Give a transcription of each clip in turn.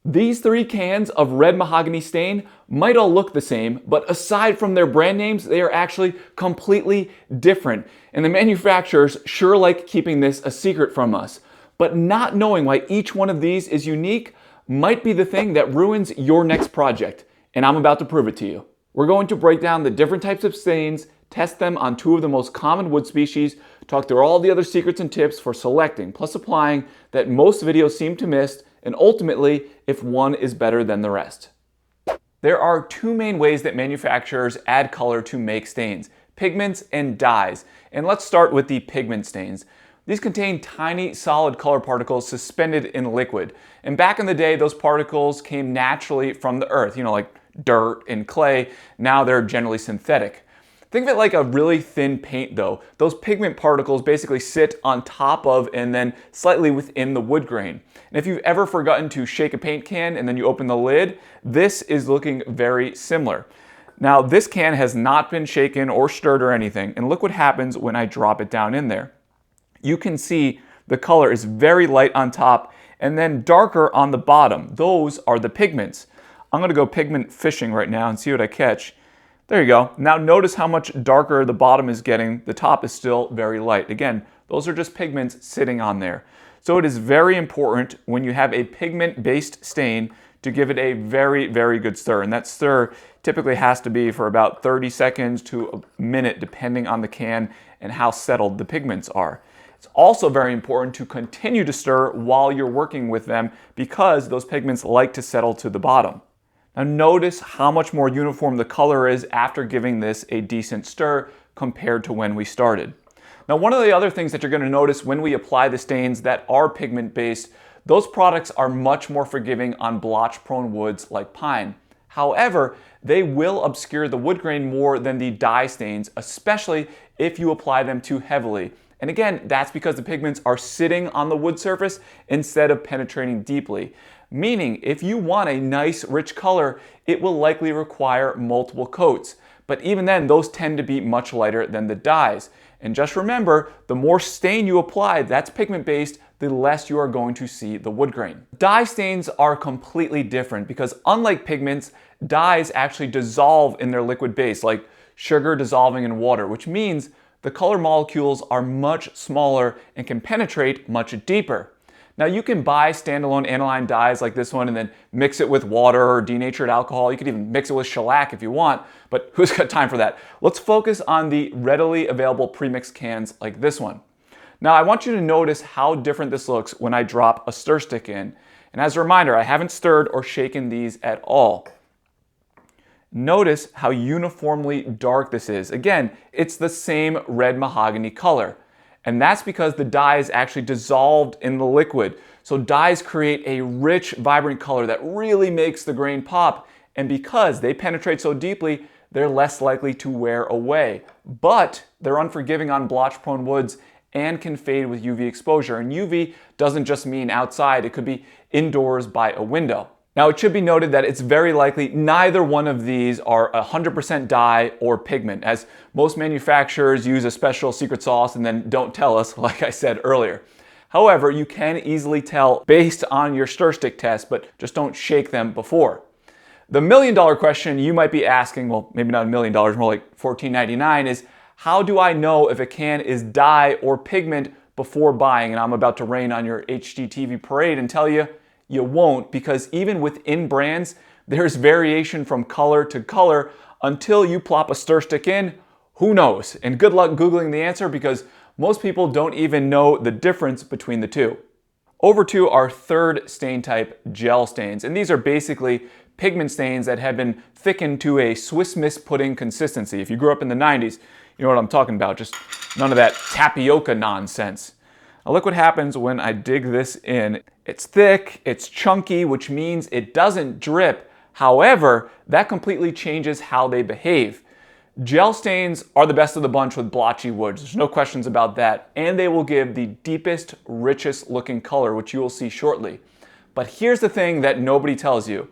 These three cans of red mahogany stain might all look the same, but aside from their brand names, they are actually completely different. And the manufacturers sure like keeping this a secret from us. But not knowing why each one of these is unique might be the thing that ruins your next project. And I'm about to prove it to you. We're going to break down the different types of stains, test them on two of the most common wood species, talk through all the other secrets and tips for selecting plus applying that most videos seem to miss, and ultimately if one is better than the rest. There are two main ways that manufacturers add color to make stains: pigments and dyes. And let's start with the pigment stains. These contain tiny solid color particles suspended in liquid. And back in the day, those particles came naturally from the earth, like dirt and clay. Now they're generally synthetic. Think of it like a really thin paint though. Those pigment particles basically sit on top of and then slightly within the wood grain. And if you've ever forgotten to shake a paint can and then you open the lid, this is looking very similar. Now this can has not been shaken or stirred or anything, and look what happens when I drop it down in there. You can see the color is very light on top and then darker on the bottom. Those are the pigments. I'm gonna go pigment fishing right now and see what I catch. There you go. Now notice how much darker the bottom is getting. The top is still very light. Again, those are just pigments sitting on there. So it is very important when you have a pigment-based stain to give it a very, very good stir. And that stir typically has to be for about 30 seconds to a minute, depending on the can and how settled the pigments are. It's also very important to continue to stir while you're working with them because those pigments like to settle to the bottom. Now notice how much more uniform the color is after giving this a decent stir compared to when we started. Now one of the other things that you're going to notice when we apply the stains that are pigment based, those products are much more forgiving on blotch prone woods like pine. However, they will obscure the wood grain more than the dye stains, especially if you apply them too heavily. And again, that's because the pigments are sitting on the wood surface instead of penetrating deeply. Meaning, if you want a nice rich color, it will likely require multiple coats. But even then, those tend to be much lighter than the dyes. And just remember, the more stain you apply that's pigment based, the less you are going to see the wood grain. Dye stains are completely different because unlike pigments, dyes actually dissolve in their liquid base, like sugar dissolving in water, which means the color molecules are much smaller and can penetrate much deeper. Now you can buy standalone aniline dyes like this one and then mix it with water or denatured alcohol. You could even mix it with shellac if you want, but who's got time for that? Let's focus on the readily available premixed cans like this one. Now I want you to notice how different this looks when I drop a stir stick in. And as a reminder, I haven't stirred or shaken these at all. Notice how uniformly dark this is. Again, it's the same red mahogany color. And that's because the dye is actually dissolved in the liquid. So dyes create a rich, vibrant color that really makes the grain pop. And because they penetrate so deeply, they're less likely to wear away. But they're unforgiving on blotch-prone woods and can fade with UV exposure. And UV doesn't just mean outside, it could be indoors by a window. Now it should be noted that it's very likely neither one of these are 100% dye or pigment, as most manufacturers use a special secret sauce and then don't tell us, like I said earlier. However, you can easily tell based on your stir stick test, but just don't shake them before. The $1 million question you might be asking, well, maybe not $1 million, more like $14.99, is how do I know if a can is dye or pigment before buying? And I'm about to rain on your HGTV parade and tell you, you won't, because even within brands, there's variation from color to color until you plop a stir stick in. Who knows? And good luck Googling the answer because most people don't even know the difference between the two. Over to our third stain type, gel stains. And these are basically pigment stains that have been thickened to a Swiss Miss pudding consistency. If you grew up in the 90s, you know what I'm talking about. Just none of that tapioca nonsense. Now look what happens when I dig this in. It's thick, it's chunky, which means it doesn't drip. However, that completely changes how they behave. Gel stains are the best of the bunch with blotchy woods. There's no questions about that. And they will give the deepest, richest looking color, which you will see shortly. But here's the thing that nobody tells you.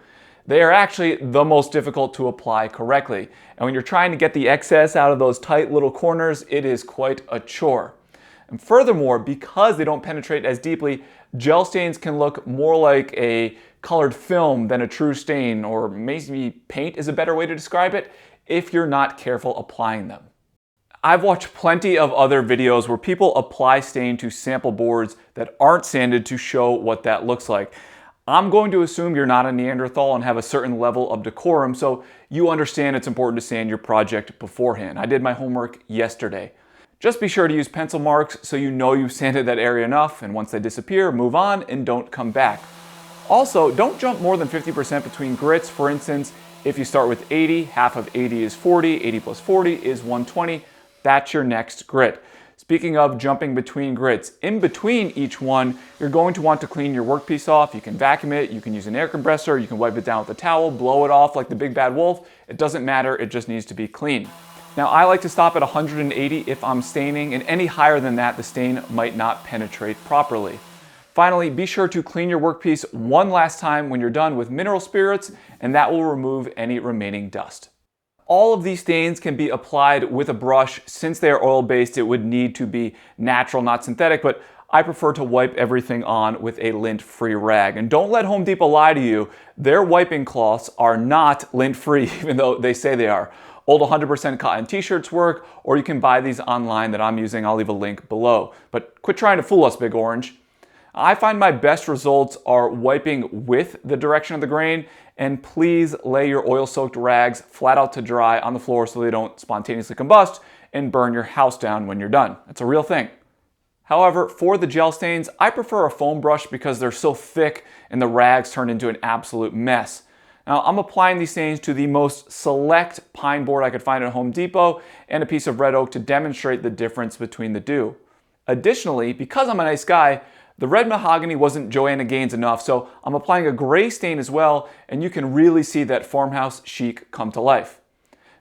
They are actually the most difficult to apply correctly. And when you're trying to get the excess out of those tight little corners, it is quite a chore. And furthermore, because they don't penetrate as deeply, gel stains can look more like a colored film than a true stain, or maybe paint is a better way to describe it, if you're not careful applying them. I've watched plenty of other videos where people apply stain to sample boards that aren't sanded to show what that looks like. I'm going to assume you're not a Neanderthal and have a certain level of decorum, so you understand it's important to sand your project beforehand. I did my homework yesterday. Just be sure to use pencil marks so you know you've sanded that area enough, and once they disappear, move on and don't come back. Also, don't jump more than 50% between grits. For instance, if you start with 80, half of 80 is 40, 80 plus 40 is 120. That's your next grit. Speaking of jumping between grits, in between each one, you're going to want to clean your workpiece off. You can vacuum it, you can use an air compressor, you can wipe it down with a towel, blow it off like the big bad wolf. It doesn't matter, it just needs to be clean. Now, I like to stop at 180 if I'm staining, and any higher than that, the stain might not penetrate properly. Finally, be sure to clean your workpiece one last time when you're done with mineral spirits, and that will remove any remaining dust. All of these stains can be applied with a brush. Since they are oil-based, it would need to be natural, not synthetic, but I prefer to wipe everything on with a lint-free rag. And don't let Home Depot lie to you. Their wiping cloths are not lint-free, even though they say they are. Old 100% cotton t-shirts work, or you can buy these online that I'm using. I'll leave a link below. But quit trying to fool us, Big Orange. I find my best results are wiping with the direction of the grain, and please lay your oil-soaked rags flat out to dry on the floor so they don't spontaneously combust and burn your house down when you're done. It's a real thing. However, for the gel stains, I prefer a foam brush because they're so thick and the rags turn into an absolute mess. Now, I'm applying these stains to the most select pine board I could find at Home Depot and a piece of red oak to demonstrate the difference between the two. Additionally, because I'm a nice guy, the red mahogany wasn't Joanna Gaines enough, so I'm applying a gray stain as well, and you can really see that farmhouse chic come to life.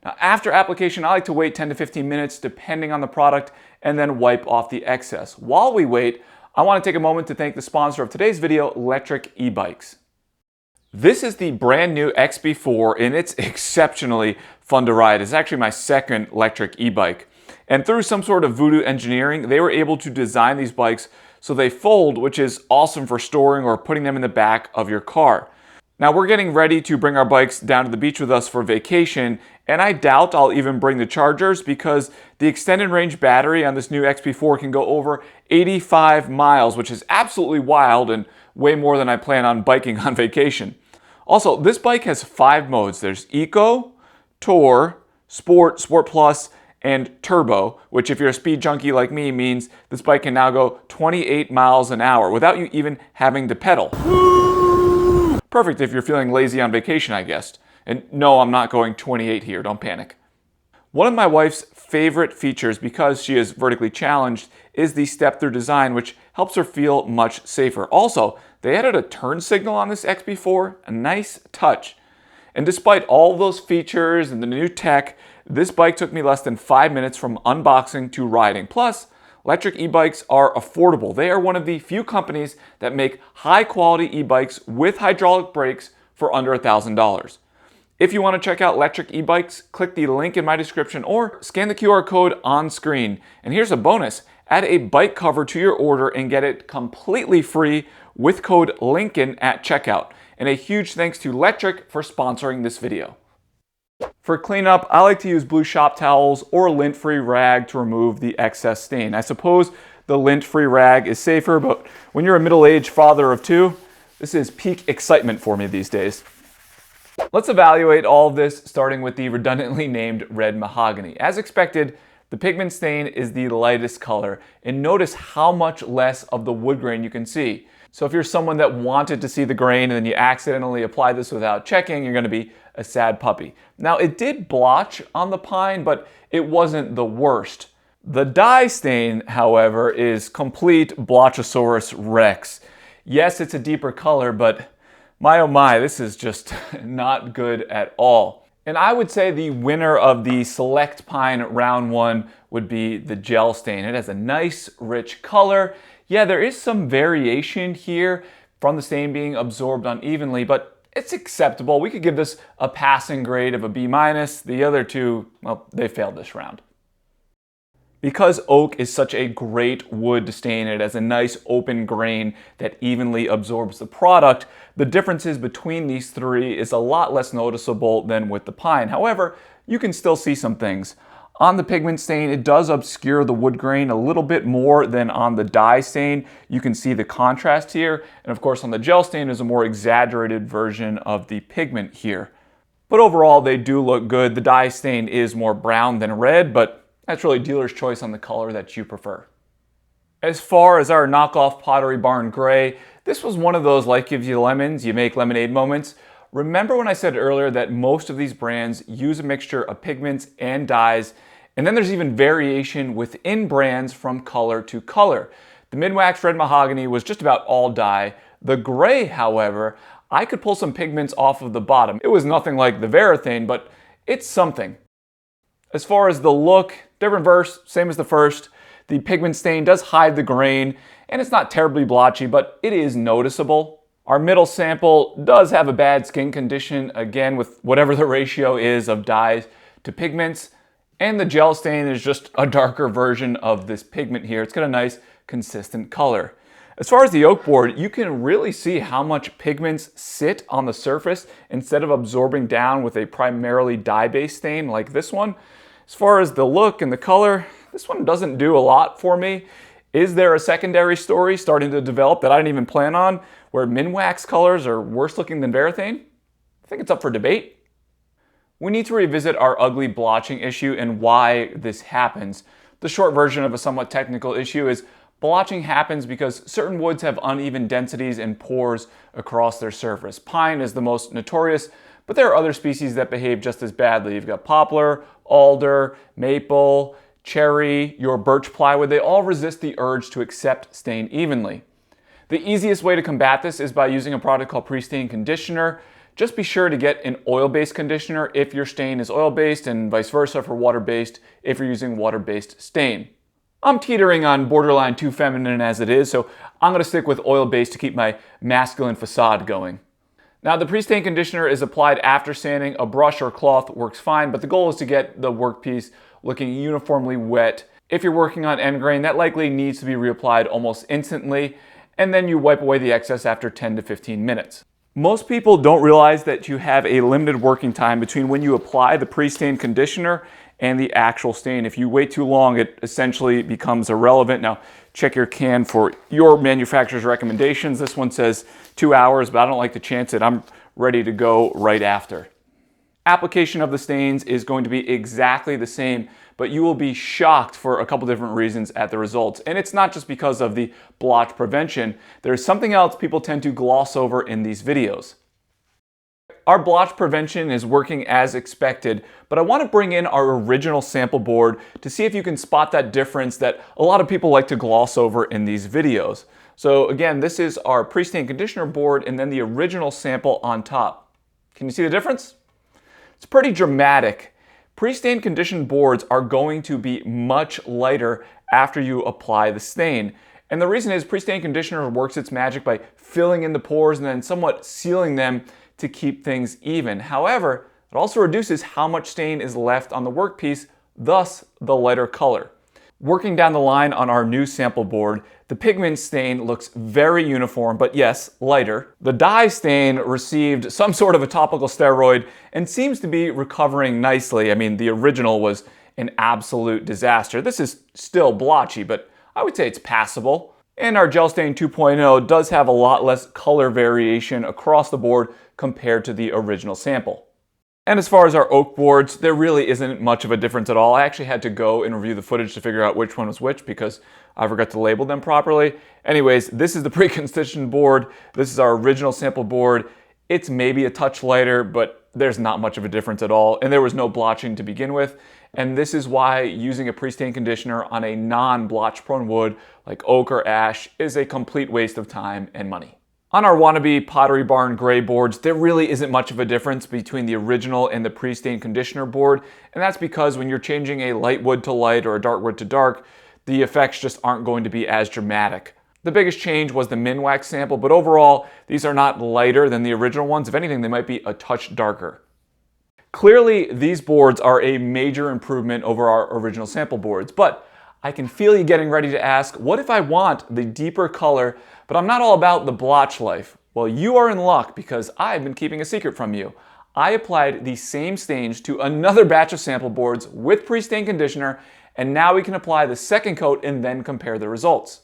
Now, after application, I like to wait 10 to 15 minutes depending on the product and then wipe off the excess. While we wait, I want to take a moment to thank the sponsor of today's video, Electric E-Bikes. This is the brand new XB4 and it's exceptionally fun to ride. It's actually my second electric e-bike. And through some sort of voodoo engineering, they were able to design these bikes so they fold, which is awesome for storing or putting them in the back of your car. Now we're getting ready to bring our bikes down to the beach with us for vacation, and I doubt I'll even bring the chargers because the extended range battery on this new XP4 can go over 85 miles, which is absolutely wild and way more than I plan on biking on vacation. Also, this bike has 5 modes. There's Eco, Tour, Sport, Sport Plus, and Turbo, which if you're a speed junkie like me means this bike can now go 28 miles an hour without you even having to pedal. Perfect if you're feeling lazy on vacation, I guess. And no, I'm not going 28 here, don't panic. One of my wife's favorite features, because she is vertically challenged, is the step-through design, which helps her feel much safer. Also, they added a turn signal on this XB4, a nice touch. And despite all those features and the new tech, this bike took me less than 5 minutes from unboxing to riding. Plus, electric e-bikes are affordable. They are one of the few companies that make high-quality e-bikes with hydraulic brakes for under $1,000. If you want to check out electric e-bikes, click the link in my description or scan the QR code on screen. And here's a bonus. Add a bike cover to your order and get it completely free with code Lincoln at checkout. And a huge thanks to Electric for sponsoring this video. For cleanup, I like to use blue shop towels or a lint-free rag to remove the excess stain. I suppose the lint-free rag is safer, but when you're a middle-aged father of 2, this is peak excitement for me these days. Let's evaluate all of this, starting with the redundantly named red mahogany. As expected, the pigment stain is the lightest color, and notice how much less of the wood grain you can see. So if you're someone that wanted to see the grain and then you accidentally apply this without checking, you're going to be a sad puppy. Now it did blotch on the pine, but it wasn't the worst. The dye stain, however, is complete Blotchosaurus Rex. Yes, it's a deeper color, but my oh my, this is just not good at all. And I would say the winner of the Select Pine round 1 would be the gel stain. It has a nice, rich color. Yeah, there is some variation here from the stain being absorbed unevenly, but it's acceptable. We could give this a passing grade of a B-. The other two, well, they failed this round. Because oak is such a great wood to stain, it has a nice open grain that evenly absorbs the product, the differences between these three is a lot less noticeable than with the pine. However, you can still see some things. On the pigment stain, it does obscure the wood grain a little bit more than on the dye stain. You can see the contrast here. And of course, on the gel stain is a more exaggerated version of the pigment here. But overall, they do look good. The dye stain is more brown than red, but that's really dealer's choice on the color that you prefer. As far as our knockoff Pottery Barn Gray, this was one of those life gives you lemons, you make lemonade moments. Remember when I said earlier that most of these brands use a mixture of pigments and dyes, and then there's even variation within brands from color to color. The Minwax Red Mahogany was just about all dye. The gray, however, I could pull some pigments off of the bottom. It was nothing like the Varathane, but it's something. As far as the look, different verse, same as the first. The pigment stain does hide the grain, and it's not terribly blotchy, but it is noticeable. Our middle sample does have a bad skin condition, again, with whatever the ratio is of dyes to pigments. And the gel stain is just a darker version of this pigment here. It's got a nice, consistent color. As far as the oak board, you can really see how much pigments sit on the surface instead of absorbing down with a primarily dye-based stain like this one. As far as the look and the color, this one doesn't do a lot for me. Is there a secondary story starting to develop that I didn't even plan on, where Minwax colors are worse looking than Varathane? I think it's up for debate. We need to revisit our ugly blotching issue and why this happens. The short version of a somewhat technical issue is blotching happens because certain woods have uneven densities and pores across their surface. Pine is the most notorious, but there are other species that behave just as badly. You've got poplar, alder, maple, cherry, your birch plywood. They all resist the urge to accept stain evenly. The easiest way to combat this is by using a product called pre-stain conditioner. Just be sure to get an oil-based conditioner if your stain is oil-based, and vice versa for water-based if you're using water-based stain. I'm teetering on borderline too feminine as it is, so I'm going to stick with oil-based to keep my masculine facade going. Now, the pre-stain conditioner is applied after sanding. A brush or cloth works fine, but the goal is to get the workpiece looking uniformly wet. If you're working on end grain, that likely needs to be reapplied almost instantly, and then you wipe away the excess after 10 to 15 minutes. Most people don't realize that you have a limited working time between when you apply the pre-stain conditioner and the actual stain. If you wait too long, it essentially becomes irrelevant. Now, check your can for your manufacturer's recommendations. This one says 2 hours, but I don't like to chance it. I'm ready to go right after. Application of the stains is going to be exactly the same, but you will be shocked for a couple different reasons at the results. And it's not just because of the blotch prevention. There's something else people tend to gloss over in these videos. Our blotch prevention is working as expected, but I want to bring in our original sample board to see if you can spot that difference that a lot of people like to gloss over in these videos. So again, this is our pre-stain conditioner board and then the original sample on top. Can you see the difference? It's pretty dramatic. Pre-stain conditioned boards are going to be much lighter after you apply the stain. And the reason is pre-stain conditioner works its magic by filling in the pores and then somewhat sealing them to keep things even. However, it also reduces how much stain is left on the workpiece, thus the lighter color. Working down the line on our new sample board, the pigment stain looks very uniform, but yes, lighter. The dye stain received some sort of a topical steroid and seems to be recovering nicely. I mean, the original was an absolute disaster. This is still blotchy, but I would say it's passable. And our Gel Stain 2.0 does have a lot less color variation across the board compared to the original sample. And as far as our oak boards, there really isn't much of a difference at all. I actually had to go and review the footage to figure out which one was which because I forgot to label them properly. Anyways, this is the pre-conditioned board. This is our original sample board. It's maybe a touch lighter, but there's not much of a difference at all. And there was no blotching to begin with. And this is why using a pre-stain conditioner on a non-blotch prone wood like oak or ash is a complete waste of time and money. On our wannabe Pottery Barn gray boards, there really isn't much of a difference between the original and the pre-stain conditioner board, and that's because when you're changing a light wood to light or a dark wood to dark, the effects just aren't going to be as dramatic. The biggest change was the Minwax sample, but overall, these are not lighter than the original ones. If anything, they might be a touch darker. Clearly, these boards are a major improvement over our original sample boards, but I can feel you getting ready to ask, what if I want the deeper color, but I'm not all about the blotch life? Well, you are in luck because I've been keeping a secret from you. I applied the same stains to another batch of sample boards with pre-stain conditioner, and now we can apply the second coat and then compare the results.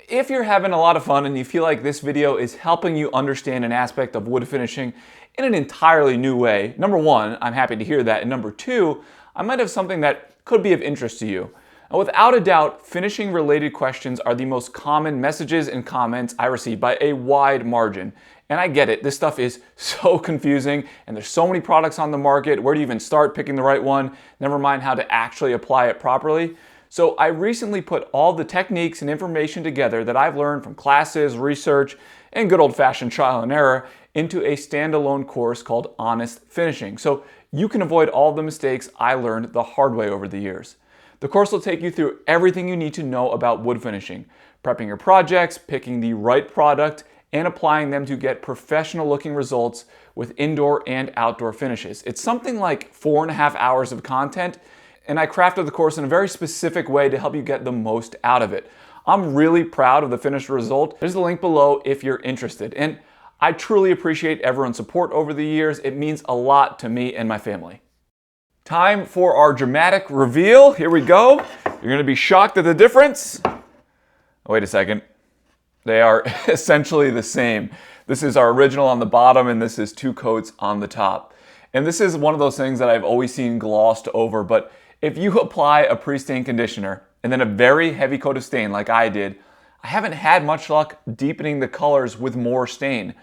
If you're having a lot of fun and you feel like this video is helping you understand an aspect of wood finishing in an entirely new way, number one, I'm happy to hear that, and number two, I might have something that could be of interest to you. Now, without a doubt, finishing related questions are the most common messages and comments I receive by a wide margin. And I get it, this stuff is so confusing and there's so many products on the market. Where do you even start picking the right one? Never mind how to actually apply it properly. So I recently put all the techniques and information together that I've learned from classes, research, and good old-fashioned trial and error into a standalone course called Honest Finishing. So you can avoid all the mistakes I learned the hard way over the years. The course will take you through everything you need to know about wood finishing, prepping your projects, picking the right product, and applying them to get professional looking results with indoor and outdoor finishes. It's something like 4.5 hours of content, and I crafted the course in a very specific way to help you get the most out of it. I'm really proud of the finished result. There's the link below if you're interested. And I truly appreciate everyone's support over the years. It means a lot to me and my family. Time for our dramatic reveal. Here we go. You're gonna be shocked at the difference. Oh, wait a second. They are essentially the same. This is our original on the bottom and this is 2 coats on the top. And this is one of those things that I've always seen glossed over, but if you apply a pre-stain conditioner and then a very heavy coat of stain like I did, I haven't had much luck deepening the colors with more stain.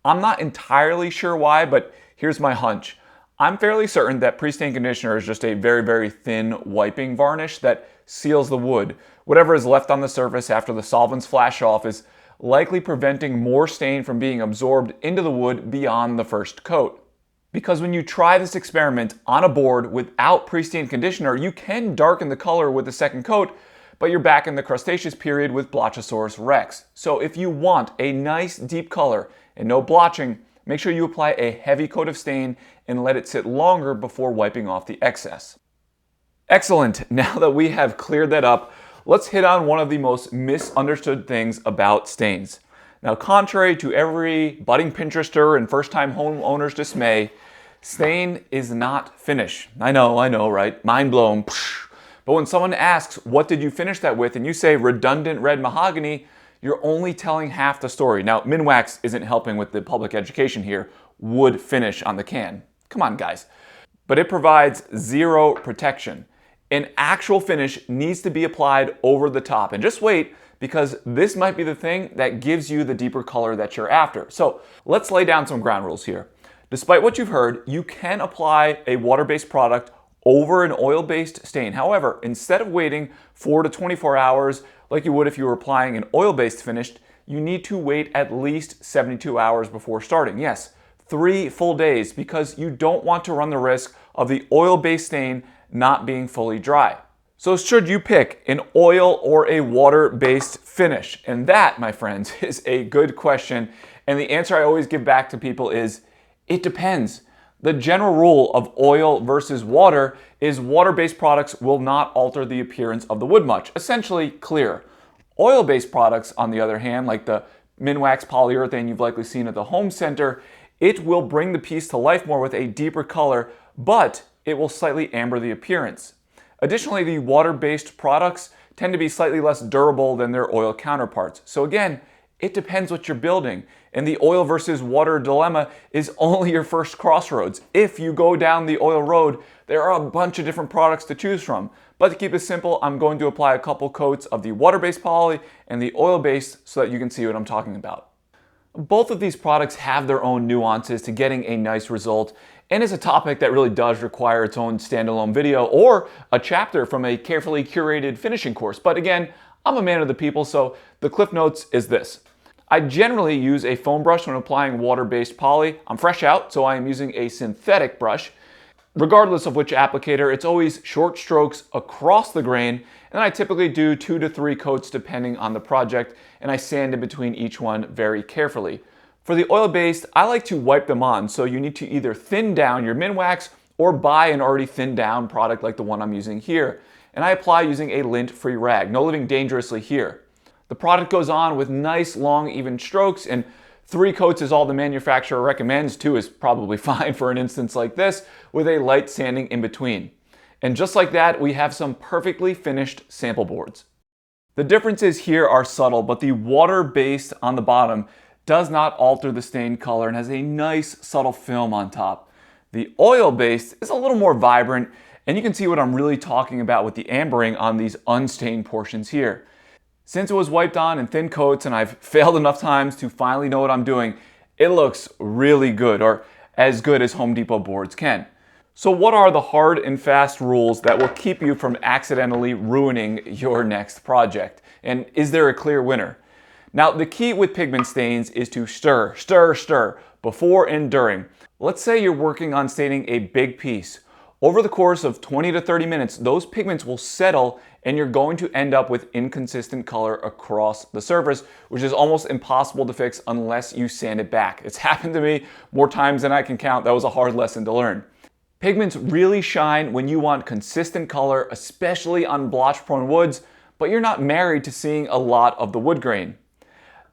I'm not entirely sure why, but here's my hunch. I'm fairly certain that pre-stain conditioner is just a very, very thin wiping varnish that seals the wood. Whatever is left on the surface after the solvents flash off is likely preventing more stain from being absorbed into the wood beyond the first coat. Because when you try this experiment on a board without pre-stain conditioner, you can darken the color with the second coat, but you're back in the crustaceous period with Blotchosaurus rex. So if you want a nice deep color and no blotching, make sure you apply a heavy coat of stain and let it sit longer before wiping off the excess. Excellent. Now that we have cleared that up, let's hit on one of the most misunderstood things about stains. Now, contrary to every budding Pinterester and first-time homeowner's dismay, stain is not finish. I know, right? Mind blown. But when someone asks, what did you finish that with? And you say redundant red mahogany, you're only telling half the story. Now, Minwax isn't helping with the public education here. Wood finish on the can. Come on, guys. But it provides zero protection. An actual finish needs to be applied over the top. And just wait, because this might be the thing that gives you the deeper color that you're after. So let's lay down some ground rules here. Despite what you've heard, you can apply a water-based product over an oil-based stain. However, instead of waiting 4 to 24 hours like you would if you were applying an oil-based finish, you need to wait at least 72 hours before starting. Yes, 3 full days, because you don't want to run the risk of the oil-based stain not being fully dry. So should you pick an oil or a water-based finish? And that, my friends, is a good question. And the answer I always give back to people is, it depends. The general rule of oil versus water is water-based products will not alter the appearance of the wood much, essentially clear. Oil-based products, on the other hand, like the Minwax polyurethane you've likely seen at the home center, it will bring the piece to life more with a deeper color, but it will slightly amber the appearance. Additionally, the water-based products tend to be slightly less durable than their oil counterparts. So again, it depends what you're building. And the oil versus water dilemma is only your first crossroads. If you go down the oil road, there are a bunch of different products to choose from. But to keep it simple, I'm going to apply a couple coats of the water-based poly and the oil-based so that you can see what I'm talking about. Both of these products have their own nuances to getting a nice result, and it's a topic that really does require its own standalone video or a chapter from a carefully curated finishing course. But again, I'm a man of the people, so the Cliff Notes is this. I generally use a foam brush when applying water-based poly. I'm fresh out, so I am using a synthetic brush. Regardless of which applicator, it's always short strokes across the grain, and I typically do 2 to 3 coats depending on the project, and I sand in between each one very carefully. For the oil-based, I like to wipe them on, so you need to either thin down your Minwax or buy an already thinned down product like the one I'm using here. and I apply using a lint-free rag. No living dangerously here. The product goes on with nice, long, even strokes, and 3 coats is all the manufacturer recommends. 2 is probably fine for an instance like this, with a light sanding in between. And just like that, we have some perfectly finished sample boards. The differences here are subtle, but the water-based on the bottom does not alter the stain color and has a nice subtle film on top. The oil-based is a little more vibrant, and you can see what I'm really talking about with the ambering on these unstained portions here. Since it was wiped on in thin coats and I've failed enough times to finally know what I'm doing, it looks really good, or as good as Home Depot boards can. So what are the hard and fast rules that will keep you from accidentally ruining your next project? And is there a clear winner? Now, the key with pigment stains is to stir, stir, stir before and during. Let's say you're working on staining a big piece. Over the course of 20 to 30 minutes, those pigments will settle and you're going to end up with inconsistent color across the surface, which is almost impossible to fix unless you sand it back. It's happened to me more times than I can count. That was a hard lesson to learn. Pigments really shine when you want consistent color, especially on blotch-prone woods, but you're not married to seeing a lot of the wood grain.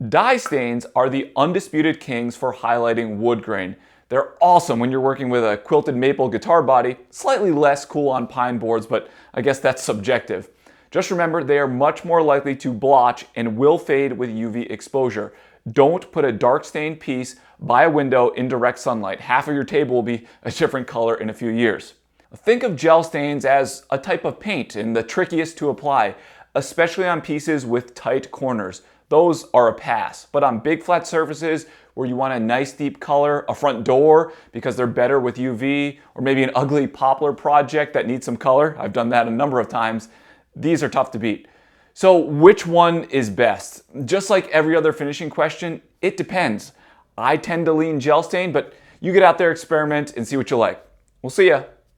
Dye stains are the undisputed kings for highlighting wood grain. They're awesome when you're working with a quilted maple guitar body, slightly less cool on pine boards, but I guess that's subjective. Just remember, they are much more likely to blotch and will fade with UV exposure. Don't put a dark stained piece by a window in direct sunlight. Half of your table will be a different color in a few years. Think of gel stains as a type of paint and the trickiest to apply, especially on pieces with tight corners. Those are a pass, but on big flat surfaces where you want a nice deep color, a front door because they're better with UV, or maybe an ugly poplar project that needs some color, I've done that a number of times, these are tough to beat. So which one is best? Just like every other finishing question, it depends. I tend to lean gel stain, but you get out there, experiment, and see what you like. We'll see ya.